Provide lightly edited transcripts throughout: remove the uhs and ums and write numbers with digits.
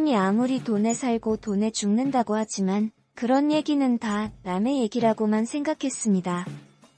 사람이 아무리 돈에 살고 돈에 죽는다고 하지만 그런 얘기는 다 남의 얘기라고만 생각했습니다.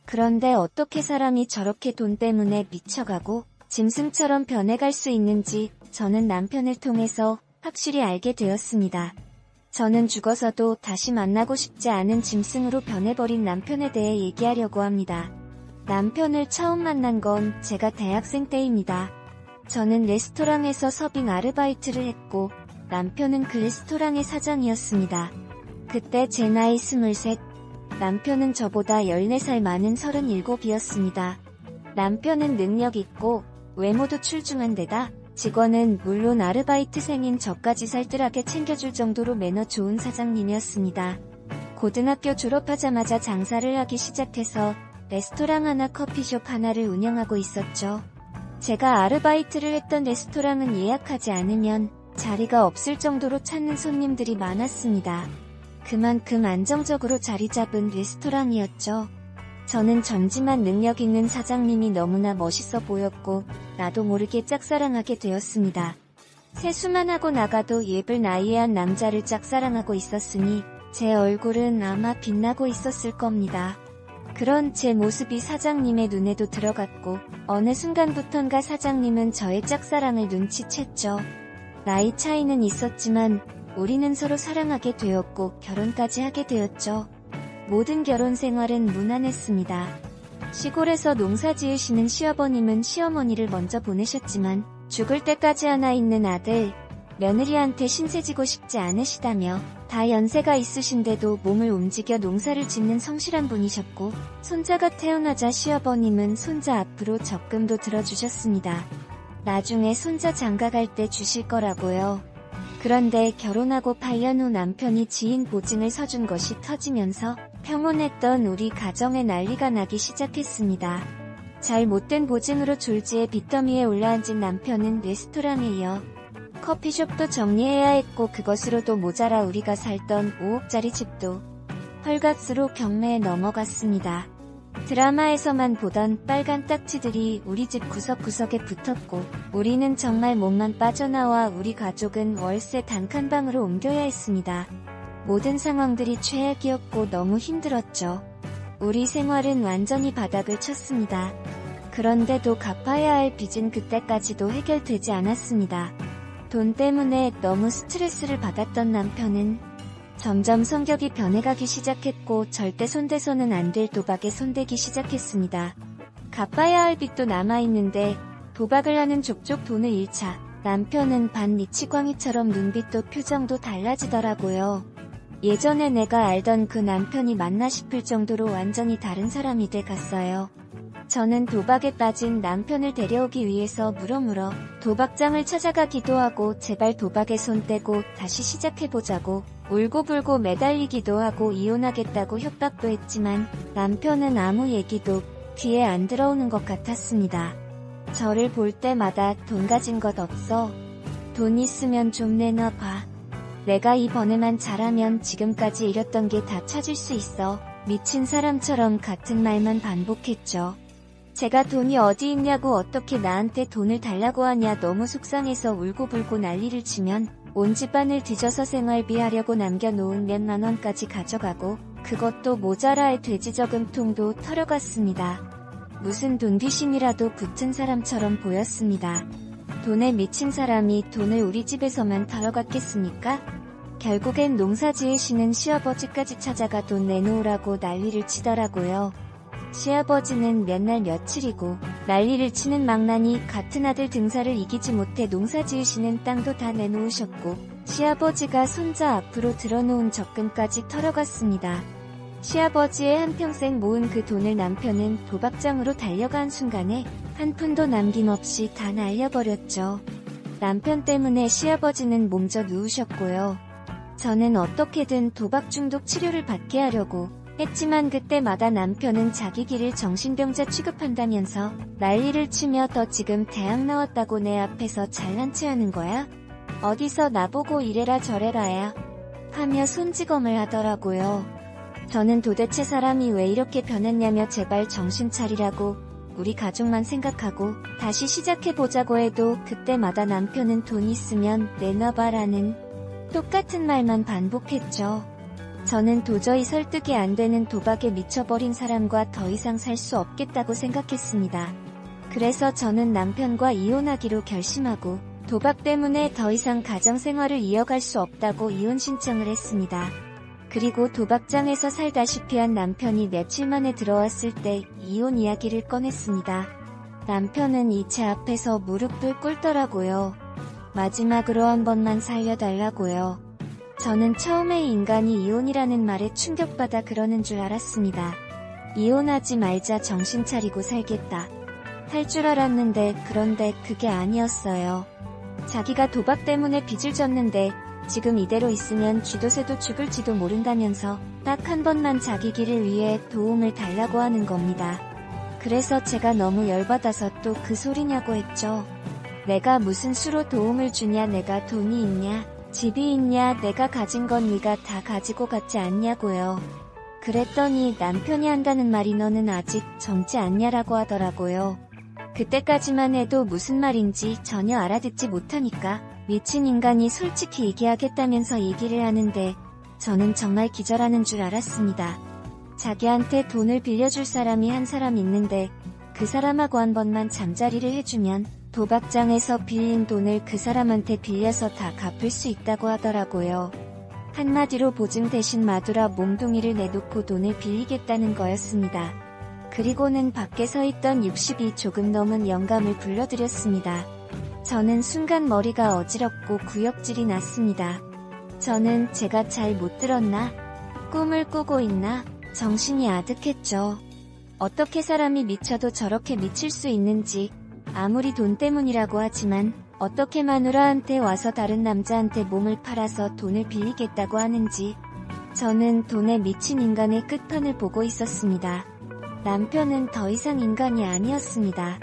그런데 어떻게 사람이 저렇게 돈 때문에 미쳐가고 짐승처럼 변해갈 수 있는지 저는 남편을 통해서 확실히 알게 되었습니다. 저는 죽어서도 다시 만나고 싶지 않은 짐승으로 변해버린 남편에 대해 얘기하려고 합니다. 남편을 처음 만난 건 제가 대학생 때입니다. 저는 레스토랑에서 서빙 아르바이트를 했고 남편은 그 레스토랑의 사장이었습니다. 그때 제 나이 23, 남편은 저보다 14살 많은 37이었습니다. 남편은 능력 있고 외모도 출중한 데다 직원은 물론 아르바이트생인 저까지 살뜰하게 챙겨줄 정도로 매너 좋은 사장님이었습니다. 고등학교 졸업하자마자 장사를 하기 시작해서 레스토랑 하나 커피숍 하나를 운영하고 있었죠. 제가 아르바이트를 했던 레스토랑은 예약하지 않으면 자리가 없을 정도로 찾는 손님들이 많았습니다. 그만큼 안정적으로 자리 잡은 레스토랑이었죠. 저는 점지만 능력 있는 사장님이 너무나 멋있어 보였고 나도 모르게 짝사랑하게 되었습니다. 세수만 하고 나가도 예쁠 나이에 한 남자를 짝사랑하고 있었으니 제 얼굴은 아마 빛나고 있었을 겁니다. 그런 제 모습이 사장님의 눈에도 들어갔고 어느 순간부턴가 사장님은 저의 짝사랑을 눈치챘죠. 나이 차이는 있었지만 우리는 서로 사랑하게 되었고 결혼까지 하게 되었죠. 모든 결혼 생활은 무난했습니다. 시골에서 농사 지으시는 시아버님은 시어머니를 먼저 보내셨지만 죽을 때까지 하나 있는 아들, 며느리한테 신세지고 싶지 않으시다며 다 연세가 있으신데도 몸을 움직여 농사를 짓는 성실한 분이셨고 손자가 태어나자 시어버님은 손자 앞으로 적금도 들어주셨습니다. 나중에 손자 장가갈 때 주실 거라고요. 그런데 결혼하고 8년 후 남편이 지인 보증을 서준 것이 터지면서 평온했던 우리 가정에 난리가 나기 시작했습니다. 잘 못된 보증으로 졸지에 빚더미에 올라앉은 남편은 레스토랑에 이어 커피숍도 정리해야 했고 그것으로도 모자라 우리가 살던 5억짜리 집도 헐값으로 경매에 넘어갔습니다. 드라마에서만 보던 빨간 딱지들이 우리 집 구석구석에 붙었고 우리는 정말 몸만 빠져나와 우리 가족은 월세 단칸방으로 옮겨야 했습니다. 모든 상황들이 최악이었고 너무 힘들었죠. 우리 생활은 완전히 바닥을 쳤습니다. 그런데도 갚아야 할 빚은 그때까지도 해결되지 않았습니다. 돈 때문에 너무 스트레스를 받았던 남편은 점점 성격이 변해가기 시작했고 절대 손대서는 안 될 도박에 손대기 시작했습니다. 갚아야 할 빚도 남아있는데 도박을 하는 족족 돈을 잃자 남편은 반미치광이처럼 눈빛도 표정도 달라지더라고요. 예전에 내가 알던 그 남편이 맞나 싶을 정도로 완전히 다른 사람이 돼 갔어요. 저는 도박에 빠진 남편을 데려오기 위해서 물어물어 도박장을 찾아가기도 하고 제발 도박에 손 떼고 다시 시작해보자고 울고불고 매달리기도 하고 이혼하겠다고 협박도 했지만 남편은 아무 얘기도 귀에 안 들어오는 것 같았습니다. 저를 볼 때마다 돈 가진 것 없어? 돈 있으면 좀 내놔봐. 내가 이 번에만 잘하면 지금까지 잃었던 게 다 찾을 수 있어. 미친 사람처럼 같은 말만 반복했죠. 제가 돈이 어디 있냐고 어떻게 나한테 돈을 달라고 하냐 너무 속상해서 울고불고 난리를 치면 온 집안을 뒤져서 생활비 하려고 남겨놓은 몇만 원까지 가져가고 그것도 모자라의 돼지저금통도 털어갔습니다. 무슨 돈 귀신이라도 붙은 사람처럼 보였습니다. 돈에 미친 사람이 돈을 우리 집에서만 털어갔겠습니까? 결국엔 농사 지으시는 시아버지까지 찾아가 돈 내놓으라고 난리를 치더라고요. 시아버지는 몇 날 며칠이고 난리를 치는 망나니 같은 아들 등사를 이기지 못해 농사 지으시는 땅도 다 내놓으셨고 시아버지가 손자 앞으로 들어놓은 적금까지 털어갔습니다. 시아버지의 한평생 모은 그 돈을 남편은 도박장으로 달려간 순간에 한 푼도 남김없이 다 날려버렸죠. 남편 때문에 시아버지는 몸져 누우셨고요. 저는 어떻게든 도박 중독 치료를 받게 하려고 했지만 그때마다 남편은 자기 길을 정신병자 취급한다면서 난리를 치며 너 지금 대학 나왔다고 내 앞에서 잘난 체 하는 거야? 어디서 나보고 이래라 저래라야 하며 손찌검을 하더라고요. 저는 도대체 사람이 왜 이렇게 변했냐며 제발 정신 차리라고 우리 가족만 생각하고 다시 시작해보자고 해도 그때마다 남편은 돈 있으면 내놔봐라는 똑같은 말만 반복했죠. 저는 도저히 설득이 안 되는 도박에 미쳐버린 사람과 더 이상 살 수 없겠다고 생각했습니다. 그래서 저는 남편과 이혼하기로 결심하고 도박 때문에 더 이상 가정생활을 이어갈 수 없다고 이혼 신청을 했습니다. 그리고 도박장에서 살다시피 한 남편이 며칠 만에 들어왔을 때 이혼 이야기를 꺼냈습니다. 남편은 제 앞에서 무릎을 꿇더라고요. 마지막으로 한 번만 살려달라고요. 저는 처음에 이 인간이 이혼이라는 말에 충격받아 그러는 줄 알았습니다. 이혼하지 말자, 정신 차리고 살겠다 할 줄 알았는데, 그런데 그게 아니었어요. 자기가 도박 때문에 빚을 졌는데 지금 이대로 있으면 쥐도 새도 죽을지도 모른다면서 딱 한 번만 자기 길을 위해 도움을 달라고 하는 겁니다. 그래서 제가 너무 열받아서 또 그 소리냐고 했죠. 내가 무슨 수로 도움을 주냐, 내가 돈이 있냐, 집이 있냐, 내가 가진 건 네가 다 가지고 갔지 않냐고요. 그랬더니 남편이 한다는 말이 너는 아직 젊지 않냐라고 하더라고요. 그때까지만 해도 무슨 말인지 전혀 알아듣지 못하니까 미친 인간이 솔직히 얘기하겠다면서 얘기를 하는데 저는 정말 기절하는 줄 알았습니다. 자기한테 돈을 빌려줄 사람이 한 사람 있는데 그 사람하고 한 번만 잠자리를 해주면 도박장에서 빌린 돈을 그 사람한테 빌려서 다 갚을 수 있다고 하더라고요. 한마디로 보증 대신 마누라 몽둥이를 내놓고 돈을 빌리겠다는 거였습니다. 그리고는 밖에 서 있던 60이 조금 넘은 영감을 불러들였습니다. 저는 순간 머리가 어지럽고 구역질이 났습니다. 저는 제가 잘 못 들었나? 꿈을 꾸고 있나? 정신이 아득했죠. 어떻게 사람이 미쳐도 저렇게 미칠 수 있는지, 아무리 돈 때문이라고 하지만 어떻게 마누라한테 와서 다른 남자한테 몸을 팔아서 돈을 빌리겠다고 하는지, 저는 돈에 미친 인간의 끝판을 보고 있었습니다. 남편은 더 이상 인간이 아니었습니다.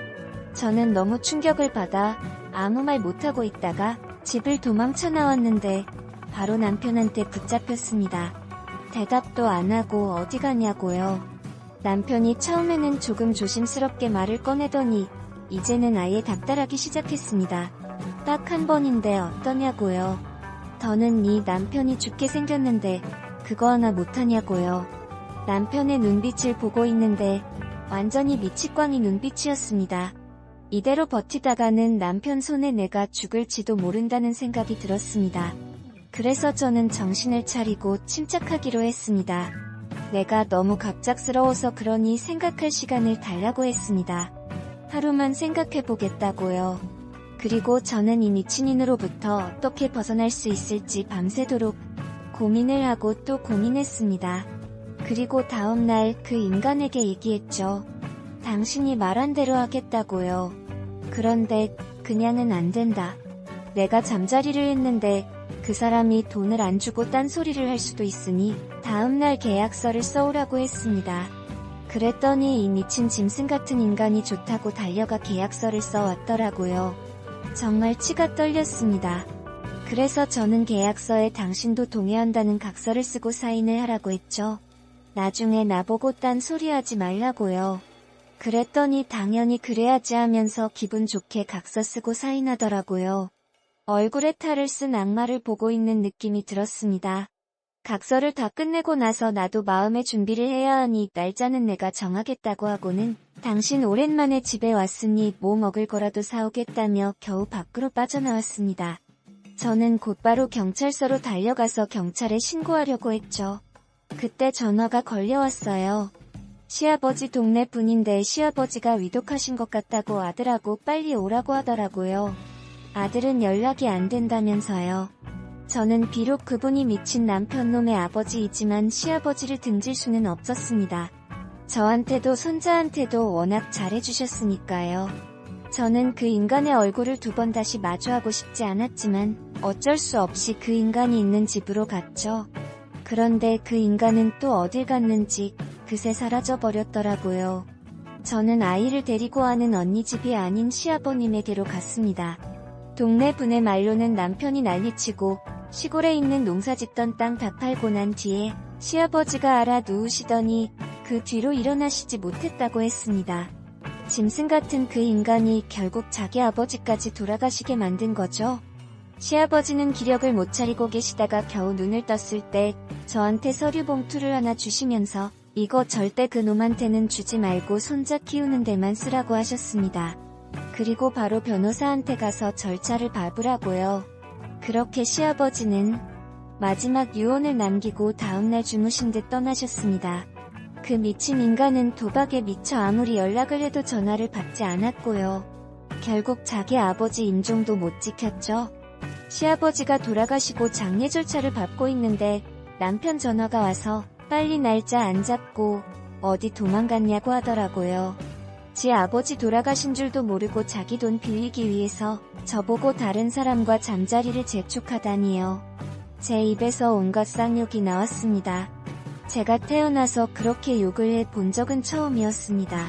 저는 너무 충격을 받아 아무 말 못하고 있다가 집을 도망쳐 나왔는데 바로 남편한테 붙잡혔습니다. 대답도 안 하고 어디 가냐고요. 남편이 처음에는 조금 조심스럽게 말을 꺼내더니 이제는 아예 닥달하기 시작했습니다. 딱 한 번인데 어떠냐고요. 더는 네 남편이 죽게 생겼는데 그거 하나 못하냐고요. 남편의 눈빛을 보고 있는데 완전히 미치광이 눈빛이었습니다. 이대로 버티다가는 남편 손에 내가 죽을지도 모른다는 생각이 들었습니다. 그래서 저는 정신을 차리고 침착하기로 했습니다. 내가 너무 갑작스러워서 그러니 생각할 시간을 달라고 했습니다. 하루만 생각해보겠다고요. 그리고 저는 이 미친인으로부터 어떻게 벗어날 수 있을지 밤새도록 고민을 하고 또 고민했습니다. 그리고 다음날 그 인간에게 얘기했죠. 당신이 말한 대로 하겠다고요. 그런데 그냥은 안 된다. 내가 잠자리를 했는데 그 사람이 돈을 안 주고 딴소리를 할 수도 있으니 다음날 계약서를 써오라고 했습니다. 그랬더니 이 미친 짐승 같은 인간이 좋다고 달려가 계약서를 써왔더라고요. 정말 치가 떨렸습니다. 그래서 저는 계약서에 당신도 동의한다는 각서를 쓰고 사인을 하라고 했죠. 나중에 나보고 딴소리하지 말라고요. 그랬더니 당연히 그래야지 하면서 기분 좋게 각서 쓰고 사인하더라고요. 얼굴에 탈을 쓴 악마를 보고 있는 느낌이 들었습니다. 각서를 다 끝내고 나서 나도 마음의 준비를 해야 하니 날짜는 내가 정하겠다고 하고는 당신 오랜만에 집에 왔으니 뭐 먹을 거라도 사오겠다며 겨우 밖으로 빠져나왔습니다. 저는 곧바로 경찰서로 달려가서 경찰에 신고하려고 했죠. 그때 전화가 걸려왔어요. 시아버지 동네 분인데 시아버지가 위독하신 것 같다고 아들하고 빨리 오라고 하더라고요. 아들은 연락이 안 된다면서요. 저는 비록 그분이 미친 남편놈의 아버지이지만 시아버지를 등질 수는 없었습니다. 저한테도 손자한테도 워낙 잘해주셨으니까요. 저는 그 인간의 얼굴을 두 번 다시 마주하고 싶지 않았지만 어쩔 수 없이 그 인간이 있는 집으로 갔죠. 그런데 그 인간은 또 어딜 갔는지 그새 사라져버렸더라고요. 저는 아이를 데리고 하는 언니 집이 아닌 시아버님에게로 갔습니다. 동네 분의 말로는 남편이 난리치고 시골에 있는 농사 짓던 땅 다 팔고 난 뒤에 시아버지가 알아 누우시더니 그 뒤로 일어나시지 못했다고 했습니다. 짐승 같은 그 인간이 결국 자기 아버지까지 돌아가시게 만든 거죠. 시아버지는 기력을 못 차리고 계시다가 겨우 눈을 떴을 때 저한테 서류 봉투를 하나 주시면서 이거 절대 그놈한테는 주지 말고 손자 키우는 데만 쓰라고 하셨습니다. 그리고 바로 변호사한테 가서 절차를 밟으라고요. 그렇게 시아버지는 마지막 유언을 남기고 다음날 주무신 듯 떠나셨습니다. 그 미친 인간은 도박에 미쳐 아무리 연락을 해도 전화를 받지 않았고요. 결국 자기 아버지 임종도 못 지켰죠. 시아버지가 돌아가시고 장례 절차를 밟고 있는데 남편 전화가 와서 빨리 날짜 안 잡고 어디 도망갔냐고 하더라고요. 지 아버지 돌아가신 줄도 모르고 자기 돈 빌리기 위해서 저보고 다른 사람과 잠자리를 재촉하다니요. 제 입에서 온갖 쌍욕이 나왔습니다. 제가 태어나서 그렇게 욕을 해본 적은 처음이었습니다.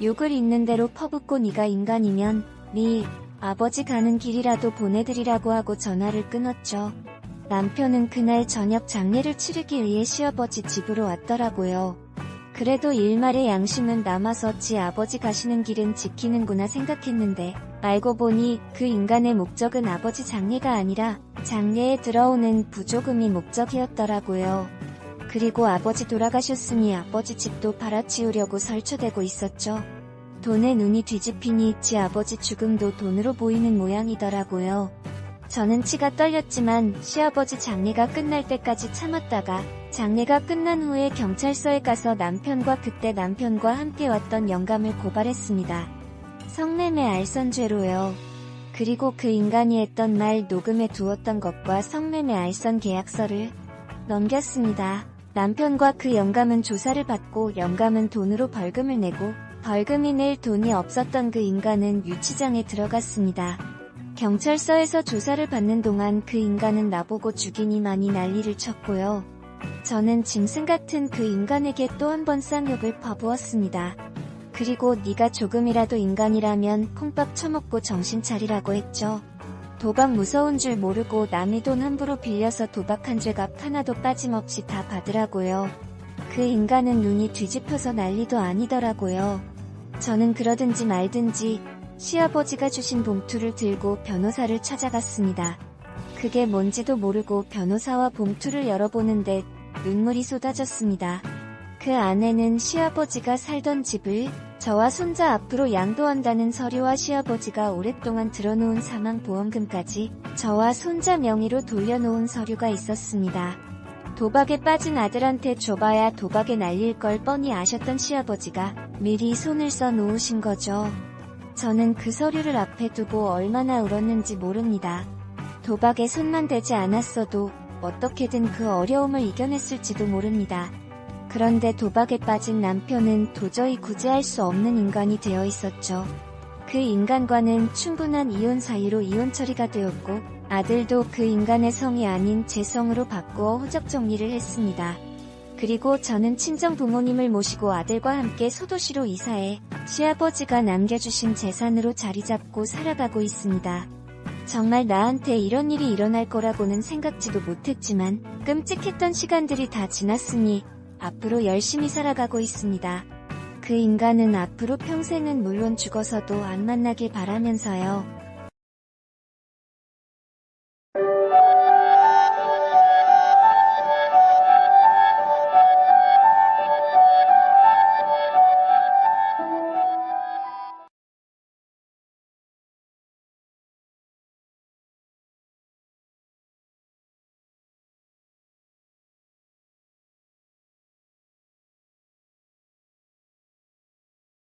욕을 있는 대로 퍼붓고 네가 인간이면 네 아버지 가는 길이라도 보내드리라고 하고 전화를 끊었죠. 남편은 그날 저녁 장례를 치르기 위해 시아버지 집으로 왔더라고요. 그래도 일말의 양심은 남아서 지 아버지 가시는 길은 지키는구나 생각했는데 알고 보니 그 인간의 목적은 아버지 장례가 아니라 장례에 들어오는 부조금이 목적이었더라고요. 그리고 아버지 돌아가셨으니 아버지 집도 팔아치우려고 설쳐대고 있었죠. 돈에 눈이 뒤집히니 지 아버지 죽음도 돈으로 보이는 모양이더라고요. 저는 치가 떨렸지만 시아버지 장례가 끝날 때까지 참았다가 장례가 끝난 후에 경찰서에 가서 남편과 그때 남편과 함께 왔던 영감을 고발했습니다. 성매매 알선죄로요. 그리고 그 인간이 했던 말 녹음해 두었던 것과 성매매 알선 계약서를 넘겼습니다. 남편과 그 영감은 조사를 받고 영감은 돈으로 벌금을 내고 벌금이 낼 돈이 없었던 그 인간은 유치장에 들어갔습니다. 경찰서에서 조사를 받는 동안 그 인간은 나보고 죽이니만이 난리를 쳤고요. 저는 짐승 같은 그 인간에게 또 한 번 쌍욕을 퍼부었습니다. 그리고 네가 조금이라도 인간이라면 콩밥 처먹고 정신 차리라고 했죠. 도박 무서운 줄 모르고 남의 돈 함부로 빌려서 도박한 죄값 하나도 빠짐없이 다 받으라고요. 그 인간은 눈이 뒤집혀서 난리도 아니더라고요. 저는 그러든지 말든지 시아버지가 주신 봉투를 들고 변호사를 찾아갔습니다. 그게 뭔지도 모르고 변호사와 봉투를 열어보는데 눈물이 쏟아졌습니다. 그 안에는 시아버지가 살던 집을 저와 손자 앞으로 양도한다는 서류와 시아버지가 오랫동안 들어놓은 사망보험금까지 저와 손자 명의로 돌려놓은 서류가 있었습니다. 도박에 빠진 아들한테 줘봐야 도박에 날릴 걸 뻔히 아셨던 시아버지가 미리 손을 써 놓으신 거죠. 저는 그 서류를 앞에 두고 얼마나 울었는지 모릅니다. 도박에 손만 대지 않았어도 어떻게든 그 어려움을 이겨냈을지도 모릅니다. 그런데 도박에 빠진 남편은 도저히 구제할 수 없는 인간이 되어 있었죠. 그 인간과는 충분한 이혼 사유로 이혼 처리가 되었고 아들도 그 인간의 성이 아닌 제 성으로 바꾸어 호적 정리를 했습니다. 그리고 저는 친정 부모님을 모시고 아들과 함께 소도시로 이사해 시아버지가 남겨주신 재산으로 자리 잡고 살아가고 있습니다. 정말 나한테 이런 일이 일어날 거라고는 생각지도 못했지만 끔찍했던 시간들이 다 지났으니 앞으로 열심히 살아가고 있습니다. 그 인간은 앞으로 평생은 물론 죽어서도 안 만나길 바라면서요.